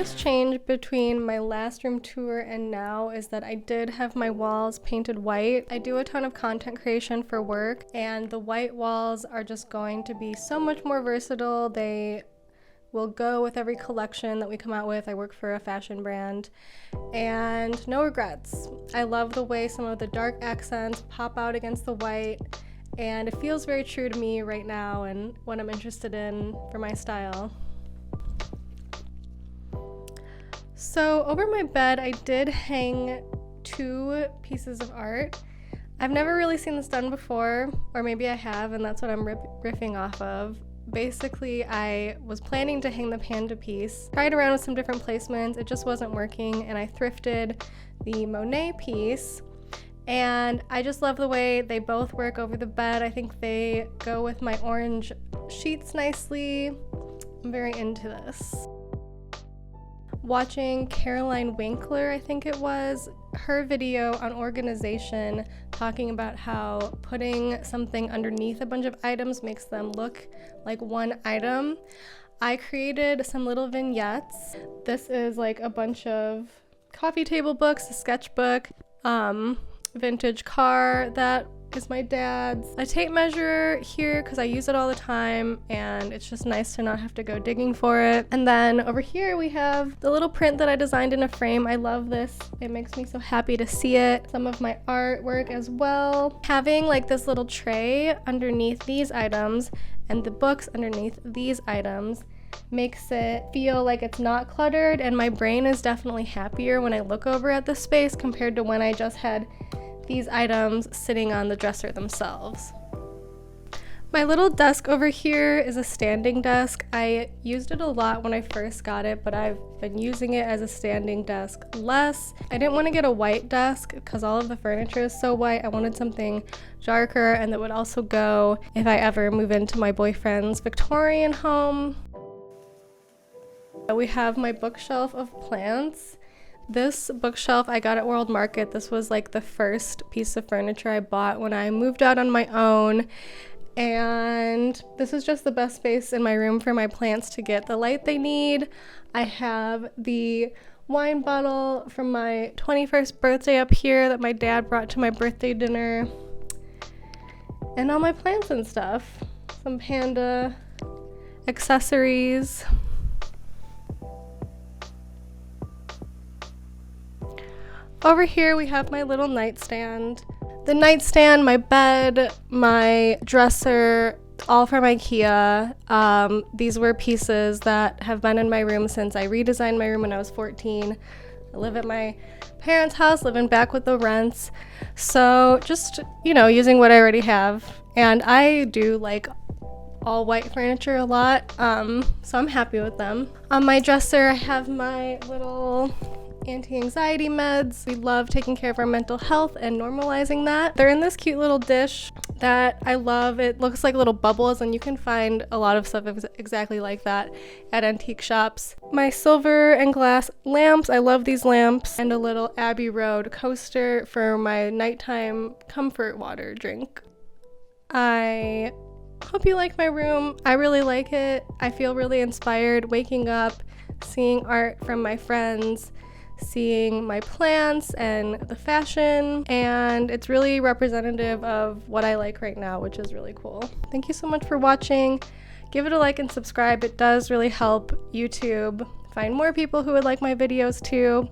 biggest change between my last room tour and now is that I did have my walls painted white. I do a ton of content creation for work, and the white walls are just going to be so much more versatile. They will go with every collection that we come out with. I work for a fashion brand, and no regrets. I love the way some of the dark accents pop out against the white, and it feels very true to me right now and what I'm interested in for my style. So over my bed, I did hang 2 pieces of art. I've never really seen this done before, or maybe I have, and that's what I'm riffing off of. Basically, I was planning to hang the panda piece, tried around with some different placements, it just wasn't working, and I thrifted the Monet piece, and I just love the way they both work over the bed. I think they go with my orange sheets nicely. I'm very into this. Watching Caroline Winkler, I think it was, her video on organization, talking about how putting something underneath a bunch of items makes them look like one item. I created some little vignettes. This is like a bunch of coffee table books, a sketchbook, vintage car that is my dad's, a tape measure here because I use it all the time and it's just nice to not have to go digging for it. And then over here we have the little print that I designed in a frame. I love this. It makes me so happy to see it. Some of my artwork as well. Having like this little tray underneath these items and the books underneath these items makes it feel like it's not cluttered, and my brain is definitely happier when I look over at this space compared to when I just had these items sitting on the dresser themselves. My little desk over here is a standing desk. I used it a lot when I first got it, but I've been using it as a standing desk less. I didn't want to get a white desk because all of the furniture is so white. I wanted something darker and that would also go if I ever move into my boyfriend's Victorian home. We have my bookshelf of plants. This bookshelf I got at World Market. This was like the first piece of furniture I bought when I moved out on my own, and this is just the best space in my room for my plants to get the light they need. I have the wine bottle from my 21st birthday up here that my dad brought to my birthday dinner, and all my plants and stuff. Some panda accessories. Over here we have my little nightstand. The nightstand, my bed, my dresser, all from IKEA. These were pieces that have been in my room since I redesigned my room when I was 14. I live at my parents' house, living back with the rents. So just, using what I already have. And I do like all white furniture a lot, so I'm happy with them. On my dresser, I have my little anti-anxiety meds. We love taking care of our mental health and normalizing that. They're in this cute little dish that I love. It looks like little bubbles, and you can find a lot of stuff exactly like that at antique shops. My silver and glass lamps, I love these lamps, and a little Abbey Road coaster for my nighttime comfort water drink. I hope you like my room. I really like it. I feel really inspired waking up, seeing art from my friends, seeing my plants and the fashion, and it's really representative of what I like right now, which is really cool. Thank you so much for watching. Give it a like and subscribe. It does really help YouTube find more people who would like my videos too,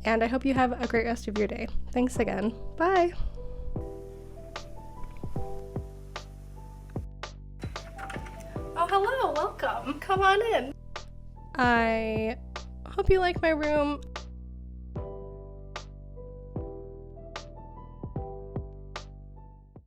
and I hope you have a great rest of your day. Thanks again. Bye. Oh, hello, welcome. Come on in. I hope you like my room.